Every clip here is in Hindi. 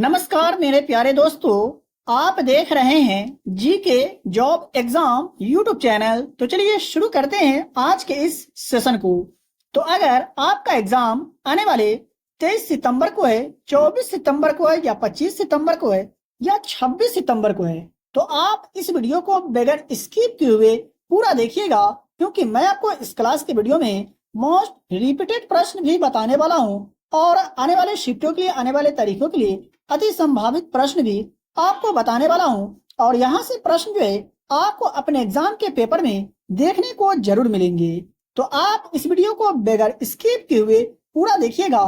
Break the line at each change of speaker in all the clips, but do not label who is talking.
नमस्कार मेरे प्यारे दोस्तों। आप देख रहे हैं जी के जॉब एग्जाम यूट्यूब चैनल। तो चलिए शुरू करते हैं आज के इस सेशन को। तो अगर आपका एग्जाम आने वाले 23 सितंबर को है, 24 सितंबर को है या 25 सितंबर को है या 26 सितंबर को है, तो आप इस वीडियो को बगैर स्किप किए हुए पूरा देखिएगा, क्योंकि मैं आपको इस क्लास के वीडियो में मोस्ट रिपीटेड प्रश्न भी बताने वाला हूँ और आने वाले शिफ्टों के लिए, आने वाले तारीखों के लिए अति संभावित प्रश्न भी आपको बताने वाला हूं। और यहाँ से प्रश्न जो है आपको अपने एग्जाम के पेपर में देखने को जरूर मिलेंगे। तो आप इस वीडियो को बगैर स्किप किए हुए पूरा देखिएगा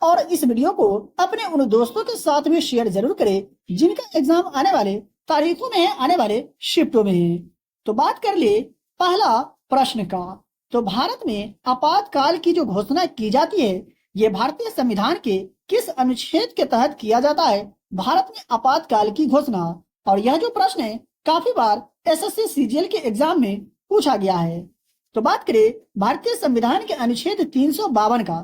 और इस वीडियो को अपने उन दोस्तों के साथ भी शेयर जरूर करें जिनका एग्जाम आने वाले तारीखों में है, आने वाले शिफ्टों में है। तो बात कर ले पहला प्रश्न का। तो भारत में आपातकाल की जो घोषणा की जाती है, ये भारतीय संविधान के किस अनुच्छेद के तहत किया जाता है? भारत में आपातकाल की घोषणा। और यह जो प्रश्न है काफी बार एसएससी सीजीएल के एग्जाम में पूछा गया है। तो बात करें भारतीय संविधान के अनुच्छेद 352 का।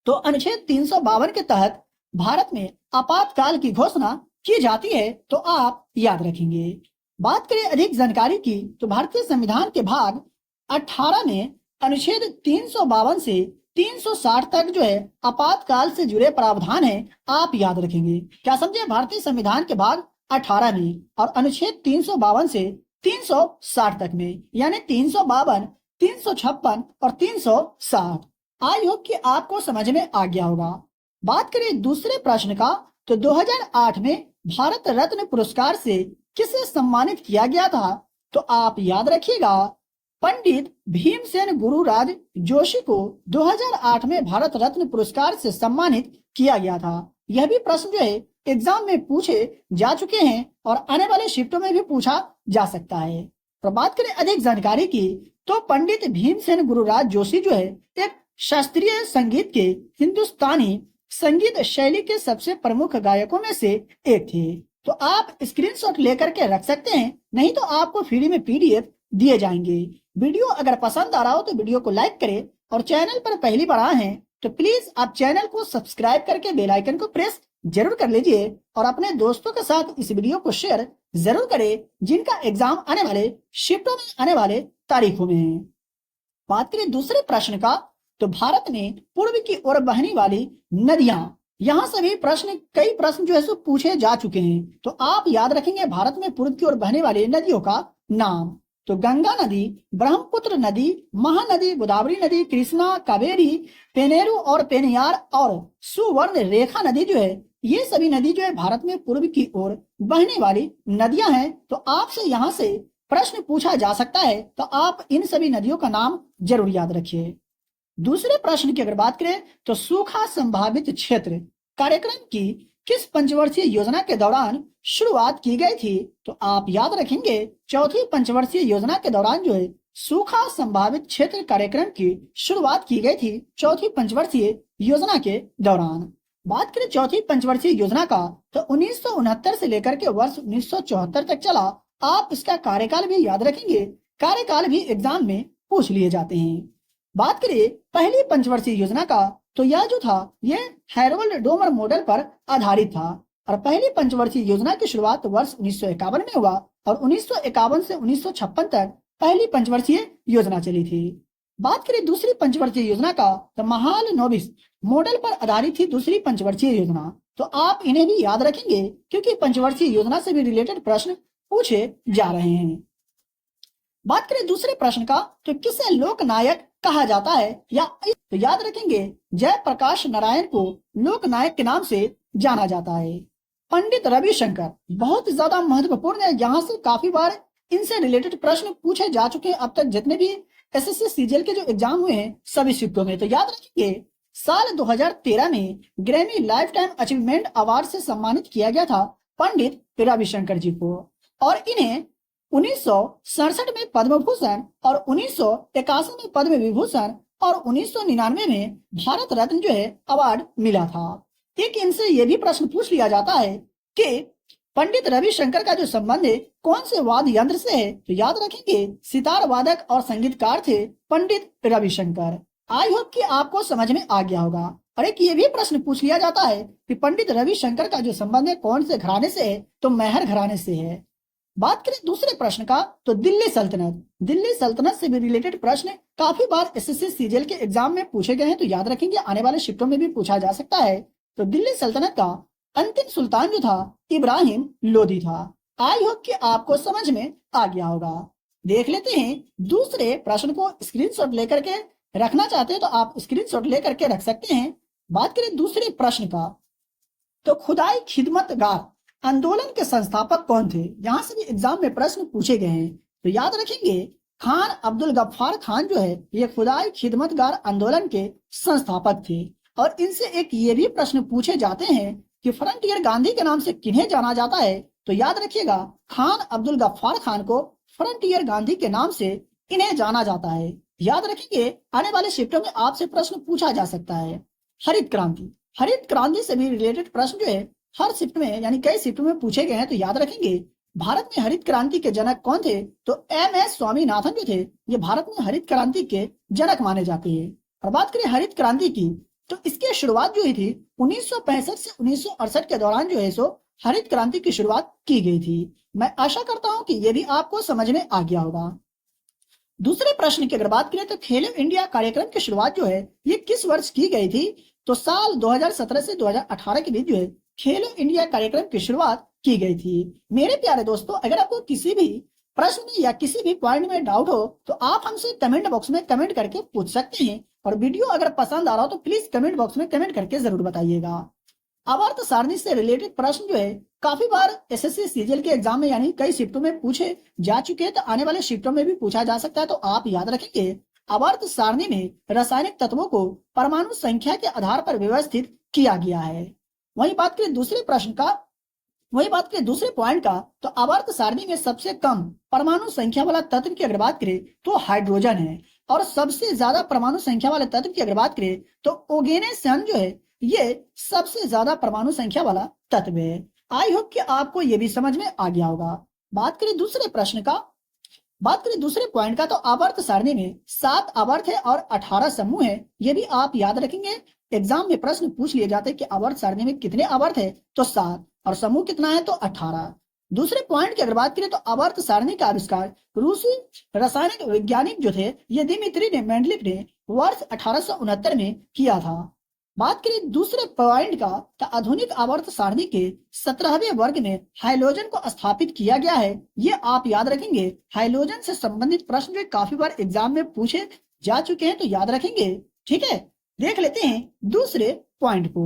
तो अनुच्छेद 352 के तहत भारत में आपातकाल की घोषणा की जाती है, तो आप याद रखेंगे। बात करें अधिक जानकारी की, तो भारतीय संविधान के भाग 18 में अनुच्छेद 352 से 360 तक जो है आपातकाल से जुड़े प्रावधान है, आप याद रखेंगे। क्या समझे? भारतीय संविधान के भाग 18 में और अनुच्छेद 352 से 360 तक में, यानी 352, 356 और 360। आई होप कि आपको समझ में आ गया होगा। बात करें दूसरे प्रश्न का, तो 2008 में भारत रत्न पुरस्कार से किसे सम्मानित किया गया था? तो आप याद रखिएगा, पंडित भीमसेन गुरुराज जोशी को 2008 में भारत रत्न पुरस्कार से सम्मानित किया गया था। यह भी प्रश्न जो है एग्जाम में पूछे जा चुके हैं और आने वाले शिफ्टों में भी पूछा जा सकता है। तो बात करें अधिक जानकारी की, तो पंडित भीमसेन गुरुराज जोशी जो है एक शास्त्रीय संगीत के हिंदुस्तानी संगीत शैली के सबसे प्रमुख गायकों में से एक थे। तो आप स्क्रीनशॉट लेकर के रख सकते हैं, नहीं तो आपको फ्री में पीडीएफ दिए जाएंगे। वीडियो अगर पसंद आ रहा हो तो वीडियो को लाइक करें और चैनल पर पहली बार आए हैं तो प्लीज आप चैनल को सब्सक्राइब करके बेल आइकन को प्रेस जरूर कर लीजिए और अपने दोस्तों के साथ इस वीडियो को शेयर जरूर करें जिनका एग्जाम आने वाले शिफ्टों में, आने वाले तारीखों में है। बात करें दूसरे प्रश्न का, तो भारत में पूर्व की ओर बहने वाली नदियां। यहाँ सभी प्रश्न, कई प्रश्न जो है सो पूछे जा चुके हैं। तो आप याद रखेंगे भारत में पूर्व की ओर बहने वाली नदियों का नाम। तो गंगा नदी, ब्रह्मपुत्र नदी, महानदी, गोदावरी नदी, कृष्णा, कावेरी, पेनेरू और पेनियार और सुवर्ण रेखा नदी जो है, ये सभी नदी जो है भारत में पूर्व की ओर बहने वाली नदियां हैं। तो आपसे यहाँ से प्रश्न पूछा जा सकता है, तो आप इन सभी नदियों का नाम जरूर याद रखिए। दूसरे प्रश्न की अगर बात करें, तो सूखा संभावित क्षेत्र कार्यक्रम की किस पंचवर्षीय योजना के दौरान शुरुआत की गई थी? तो आप याद रखेंगे चौथी पंचवर्षीय योजना के दौरान जो है सूखा संभावित क्षेत्र कार्यक्रम की शुरुआत की गई थी, चौथी पंचवर्षीय योजना के दौरान। बात करें चौथी पंचवर्षीय योजना का, तो 1969 से लेकर के वर्ष 1974 तक चला। आप इसका कार्यकाल भी याद रखेंगे, कार्यकाल भी एग्जाम में पूछ लिए जाते हैं। बात करें पहली पंचवर्षीय योजना का, तो यह जो था ये हैरोल्ड डोमर मॉडल पर आधारित था और पहली पंचवर्षीय योजना की शुरुआत वर्ष 1951 में हुआ और 1951 से 1956 तक पहली पंचवर्षीय योजना चली थी। बात करें दूसरी पंचवर्षीय योजना का, तो महालनोबिस मॉडल पर आधारित थी दूसरी पंचवर्षीय योजना। तो आप इन्हें भी याद रखेंगे क्योंकि पंचवर्षीय योजना से भी रिलेटेड प्रश्न पूछे जा रहे हैं। बात करें दूसरे प्रश्न का, तो किसे लोकनायक कहा जाता है? या तो याद रखेंगे जयप्रकाश नारायण को लोकनायक के नाम से जाना जाता है। पंडित रविशंकर बहुत ज्यादा महत्वपूर्ण है, यहाँ से काफी बार इनसे रिलेटेड प्रश्न पूछे जा चुके हैं अब तक जितने भी एसएससी सीजीएल के जो एग्जाम हुए हैं सभी शिफ्टों में। तो याद रखेंगे साल 2013 में Grammy life time achievement award से सम्मानित किया गया था पंडित रविशंकर जी को और इन्हें 1967 में पद्म भूषण और 1981 में पद्म विभूषण और 1999 में भारत रत्न जो है अवार्ड मिला था। एक इनसे ये भी प्रश्न पूछ लिया जाता है कि पंडित रविशंकर का जो संबंध है कौन से वाद्य यंत्र से है? तो याद रखेंगे सितार वादक और संगीतकार थे पंडित रविशंकर। आई होप कि आपको समझ में आ गया होगा। और एक ये भी प्रश्न पूछ लिया जाता है कि पंडित रविशंकर का जो संबंध है कौन से घराने से है, तो मेहर घराने से है। बात करें दूसरे प्रश्न का, तो दिल्ली सल्तनत से भी रिलेटेड प्रश्न काफी बार एसएससी सीजीएल के एग्जाम में पूछे गए हैं, तो याद रखेंगे आने वाले शिफ्टों में भी पूछा जा सकता है। तो दिल्ली सल्तनत का अंतिम सुल्तान जो था इब्राहिम लोदी था। आई होप कि आपको समझ में आ गया होगा। देख लेते हैं दूसरे प्रश्न को। स्क्रीनशॉट लेकर के रखना चाहते हैं तो आप स्क्रीनशॉट लेकर के रख सकते हैं। बात करें दूसरे प्रश्न का, तो खुदाई खिदमतगार आंदोलन के संस्थापक कौन थे? यहाँ से भी एग्जाम में प्रश्न पूछे गए हैं, तो याद रखेंगे खान अब्दुल गफ्फार खान जो है ये खुदाई खिदमतगार आंदोलन के संस्थापक थे। और इनसे एक ये भी प्रश्न पूछे जाते हैं कि फ्रंटियर गांधी के नाम से किन्हें जाना जाता है? तो याद रखिएगा खान अब्दुल गफ्फार खान को फ्रंटियर गांधी के नाम से इन्हें जाना जाता है। याद रखेंगे आने वाले शिफ्टों में आपसे प्रश्न पूछा जा सकता है। हरित क्रांति से भी रिलेटेड प्रश्न जो है हर शिफ्ट में यानी कई शिफ्ट में पूछे गए हैं, तो याद रखेंगे भारत में हरित क्रांति के जनक कौन थे? तो एम.एस. स्वामीनाथन जो थे ये भारत में हरित क्रांति के जनक माने जाते हैं। और बात करें हरित क्रांति की, तो इसकी शुरुआत जो हुई थी 1965 से 1968 के दौरान जो है सो हरित क्रांति की शुरुआत की गई थी। मैं आशा करता हूं कि ये भी आपको समझ में आ गया होगा। दूसरे प्रश्न की अगर बात करें तो खेलो इंडिया कार्यक्रम की शुरुआत जो है ये किस वर्ष की गई थी? तो साल 2017 से 2018 के बीच जो है खेलो इंडिया कार्यक्रम की शुरुआत की गई थी। मेरे प्यारे दोस्तों, अगर आपको किसी भी प्रश्न में या किसी भी पॉइंट में डाउट हो तो आप हमसे कमेंट बॉक्स में कमेंट करके पूछ सकते हैं। और वीडियो अगर पसंद आ रहा हो तो प्लीज कमेंट बॉक्स में कमेंट करके जरूर बताइएगा। आवर्त सारणी से रिलेटेड प्रश्न जो है काफी बार एसएससी सीजीएल के एग्जाम में यानी कई शिफ्टों में पूछे जा चुके हैं, तो आने वाले शिफ्टों में भी पूछा जा सकता है। तो आप याद रखेंगे आवर्त सारणी में रासायनिक तत्वों को परमाणु संख्या के आधार पर व्यवस्थित किया गया है। वही बात करें दूसरे पॉइंट का, तो आवर्त सारणी में सबसे कम परमाणु संख्या वाला तत्व की अगर बात करें तो हाइड्रोजन है। और सबसे ज्यादा परमाणु संख्या वाले तत्व की अगर बात करें तो ओगेनेसन जो है ये सबसे ज्यादा परमाणु संख्या वाला तत्व है। आई होप कि आपको ये भी समझ में आ गया होगा। बात करें दूसरे पॉइंट का, तो आवर्त सारणी में 7 आवर्त है और 18 समूह है। ये भी आप याद रखेंगे। एग्जाम में प्रश्न पूछ लिए जाते हैं कि आवर्त सारणी में कितने आवर्त है? तो 7 और समूह कितना है? तो 18। दूसरे पॉइंट की अगर बात करें तो आवर्त सारणी का आविष्कार रूसी रासायनिक वैज्ञानिक जो थे ये दिमित्री मेंडलीफ ने वर्ष 1869 में किया था। बात करें दूसरे पॉइंट का, तो आधुनिक आवर्त सारणी के 17वें वर्ग में हाइड्रोजन को स्थापित किया गया है। ये आप याद रखेंगे। हाइड्रोजन से संबंधित प्रश्न जो काफी बार एग्जाम में पूछे जा चुके हैं, तो याद रखेंगे। ठीक है, देख लेते हैं दूसरे पॉइंट को।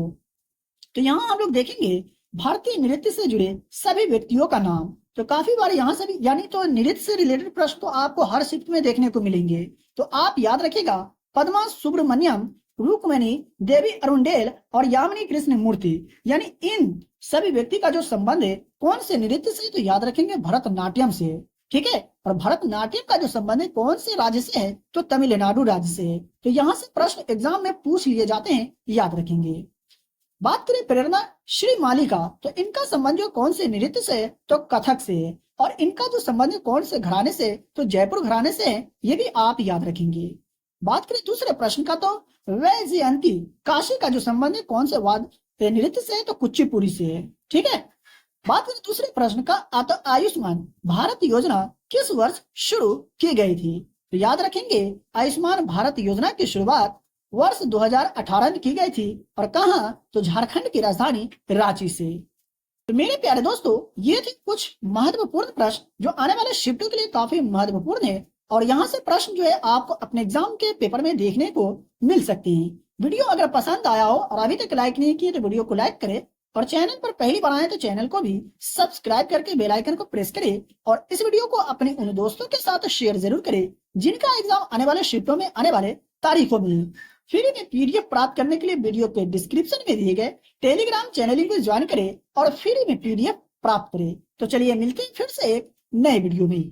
तो यहाँ हम लोग देखेंगे भारतीय नृत्य से जुड़े सभी व्यक्तियों का नाम। तो काफी बार यहाँ से भी यानी तो नृत्य से रिलेटेड प्रश्न तो आपको हर शिफ्ट में देखने को मिलेंगे। तो आप याद रखेगा पद्मा सुब्रमण्यम, रुक्मणी देवी अरुणडेल और यामिनी कृष्ण मूर्ति, यानी इन सभी व्यक्ति का जो संबंध है कौन से नृत्य से? तो याद रखेंगे भरतनाट्यम से। ठीक है, और भरतनाट्यम का जो संबंध है कौन से राज्य से है? तो तमिलनाडु राज्य से है। तो यहाँ से प्रश्न एग्जाम में पूछ लिए जाते हैं, याद रखेंगे। बात करें प्रेरणा श्री मालिका, तो इनका संबंध जो कौन से नृत्य से है? तो कथक से है। और इनका जो संबंध है कौन से घराने से? तो जयपुर घराने से है। ये भी आप याद रखेंगे। बात करें दूसरे प्रश्न का, तो वैजयंती काशी का जो संबंध है कौन से वाद नृत्य से है? तो कुचिपुड़ी से है। ठीक है, बात करें दूसरे प्रश्न का, तो आयुष्मान भारत योजना किस वर्ष शुरू की गई थी? तो याद रखेंगे आयुष्मान भारत योजना की शुरुआत वर्ष 2018 में की गई थी। और कहां? तो झारखंड की राजधानी रांची से। तो मेरे प्यारे दोस्तों, ये थे कुछ महत्वपूर्ण प्रश्न जो आने वाले शिफ्टों के लिए काफी महत्वपूर्ण है। और यहाँ से प्रश्न जो है आपको अपने एग्जाम के पेपर में देखने को मिल सकते हैं। वीडियो अगर पसंद आया हो और अभी तक लाइक नहीं किए तो वीडियो को लाइक करें, और चैनल पर पहली बार आए तो चैनल को भी सब्सक्राइब करके बेल आइकन को प्रेस करें। और इस वीडियो को अपने उन दोस्तों के साथ शेयर जरूर करें जिनका एग्जाम आने वाले शिफ्टों में आने वाले तारीखों में। फ्री में पीडीएफ प्राप्त करने के लिए वीडियो के डिस्क्रिप्शन में दिए गए टेलीग्राम चैनल को ज्वाइन करें और फ्री में पीडीएफ प्राप्त करें। तो चलिए मिलते हैं फिर से एक नए वीडियो में।